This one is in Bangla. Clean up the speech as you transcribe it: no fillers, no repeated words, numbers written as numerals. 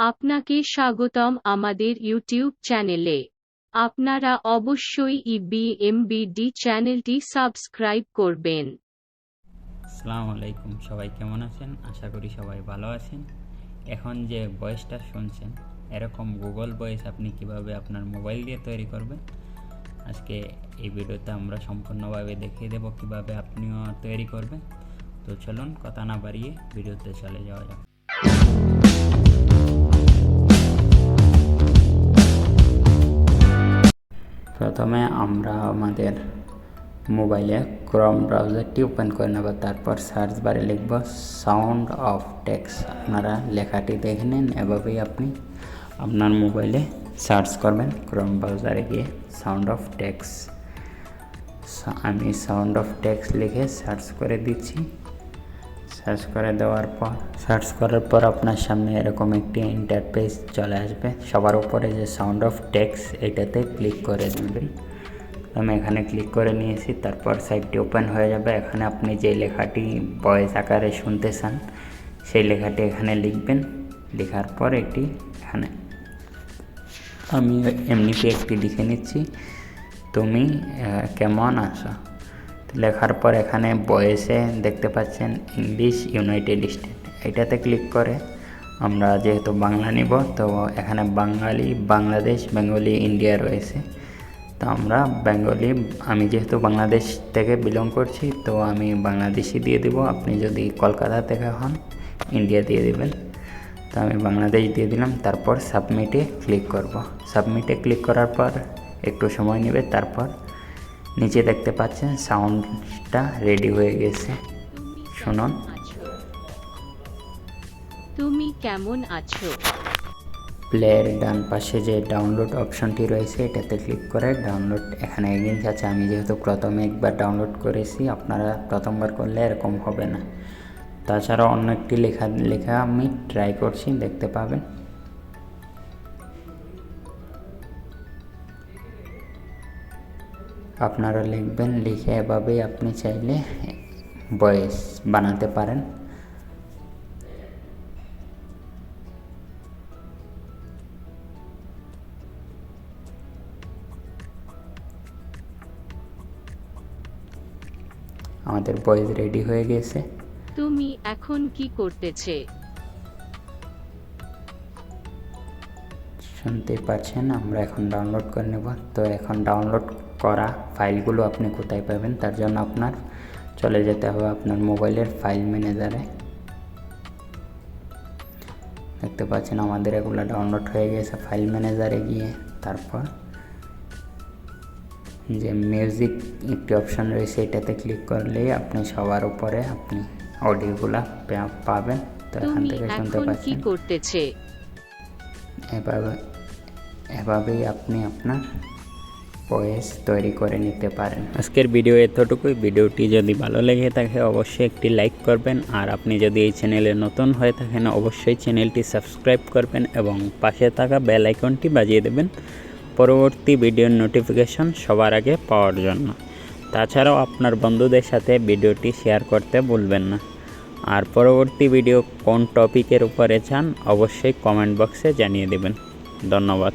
আপনাকে স্বাগতম আমাদের ইউটিউব চ্যানেলে। আপনারা অবশ্যই ইবিএমবিডি চ্যানেলটি সাবস্ক্রাইব করবেন। আসসালামু আলাইকুম, সবাই কেমন আছেন? আশা করি সবাই ভালো আছেন। এখন যে ভয়েসটা শুনছেন, এরকম গুগল ভয়েস আপনি কিভাবে আপনার মোবাইল দিয়ে তৈরি করবেন, আজকে এই ভিডিওতে আমরা সম্পূর্ণভাবে দেখিয়ে দেব কিভাবে আপনিও তৈরি করবেন। তো চলুন কথা না বাড়িয়ে ভিডিওতে চলে যাওয়া যাক। প্রথমে আমরা আমাদের মোবাইলে ক্রোম ব্রাউজারটি ওপেন করে নেব, তারপর সার্চ বারে লিখব সাউন্ড অফ টেক্সট। আপনারা লেখাটি দেখে নিন, এভাবেই আপনি আপনার মোবাইলে সার্চ করবেন ক্রোম ব্রাউজারে গিয়ে সাউন্ড অফ টেক্সট। আমি সাউন্ড অফ টেক্সট লিখে সার্চ করে দিচ্ছি। সার্চ করার পর আপনার সামনে এরকম একটি ইন্টারফেস চলে আসবে। সবার উপরে যে সাউন্ড অফ টেক্সট এটাতে ক্লিক করে দেবেন। আমি এখানে ক্লিক করে নিয়েছি, তারপর সাইটটি ওপেন হয়ে যাবে। এখানে আপনি যে লেখাটি ভয়েস আকারে শুনতে চান সেই লেখাটি এখানে লিখবেন। লেখার পর এটি এখানে আমি এমনিতে একটি লিখে নিচ্ছি, তুমি কেমন আছো। লেখার পর এখানে ভয়েসে দেখতে পাচ্ছেন ইংলিশ ইউনাইটেড স্টেট, এটাতে ক্লিক করে আমরা যেহেতু বাংলা নিব, তো এখানে বাঙালি, বাংলাদেশ, বেঙ্গলি, ইন্ডিয়া রয়েছে। তো আমরা বেঙ্গলি, আমি যেহেতু বাংলাদেশ থেকে বিলং করছি তো আমি বাংলাদেশি দিয়ে দিব। আপনি যদি কলকাতা থেকে হন ইন্ডিয়া দিয়ে দিবেন। তো আমি বাংলাদেশ দিয়ে দিলাম, তারপর সাবমিটে ক্লিক করব। সাবমিটে ক্লিক করার পর একটু সময় নেবে, তারপর নিচে দেখতে পাচ্ছেন সাউন্ডটা রেডি হয়ে গেছে। শুনুন। তুমি কেমন আছো? প্লেয়ার ডান পাশে যে ডাউনলোড অপশনটি রয়েছে এটাতে ক্লিক করে ডাউনলোড এখানে এগিয়ে যাচ্ছে। আমি যেহেতু প্রথমে একবার ডাউনলোড করেছি, আপনারা প্রথমবার করলে এরকম হবে না। তাছাড়া অন্য একটি লেখা আমি ট্রাই করছি, দেখতে পাবেন। আপনারা লিখবেন, লিখে এভাবেই আপনি চাইলে ভয়েস বানাতে পারেন। আমাদের ভয়েস রেডি হয়ে গেছে। তুমি এখন কি করতেছে? শুনতে পাচ্ছেন, আমরা এখন ডাউনলোড করে নেব। তো এখন ডাউনলোড করা ফাইলগুলো আপনি কোথায় পাবেন, তার জন্য আপনার চলে যেতে হবে আপনার মোবাইলের ফাইল ম্যানেজারে। দেখতে পাচ্ছেন আমাদের এগুলো ডাউনলোড হয়ে গেছে ফাইল ম্যানেজারে গিয়ে। তারপর যে মিউজিক একটি অপশন রয়েছে এটাতে ক্লিক করলেই আপনি সবার উপরে আপনি অডিওগুলা পাবেন। তো এখান থেকে শুনতে পাচ্ছেন। এভাবেই আপনি আপনার ভয়েস তৈরি করে নিতে পারেন। আজকের ভিডিও এতটুকুই। ভিডিওটি যদি ভালো লেগে থাকে অবশ্যই একটি লাইক করবেন, আর আপনি যদি এই চ্যানেলে নতুন হয়ে থাকেন অবশ্যই চ্যানেলটি সাবস্ক্রাইব করবেন এবং পাশে থাকা বেল আইকনটি বাজিয়ে দেবেন পরবর্তী ভিডিওর নোটিফিকেশন সবার আগে পাওয়ার জন্য। তাছাড়াও আপনার বন্ধুদের সাথে ভিডিওটি শেয়ার করতে ভুলবেন না। আর পরবর্তী ভিডিও কোন টপিকের উপরে চান অবশ্যই কমেন্ট বক্সে জানিয়ে দেবেন। ধন্যবাদ।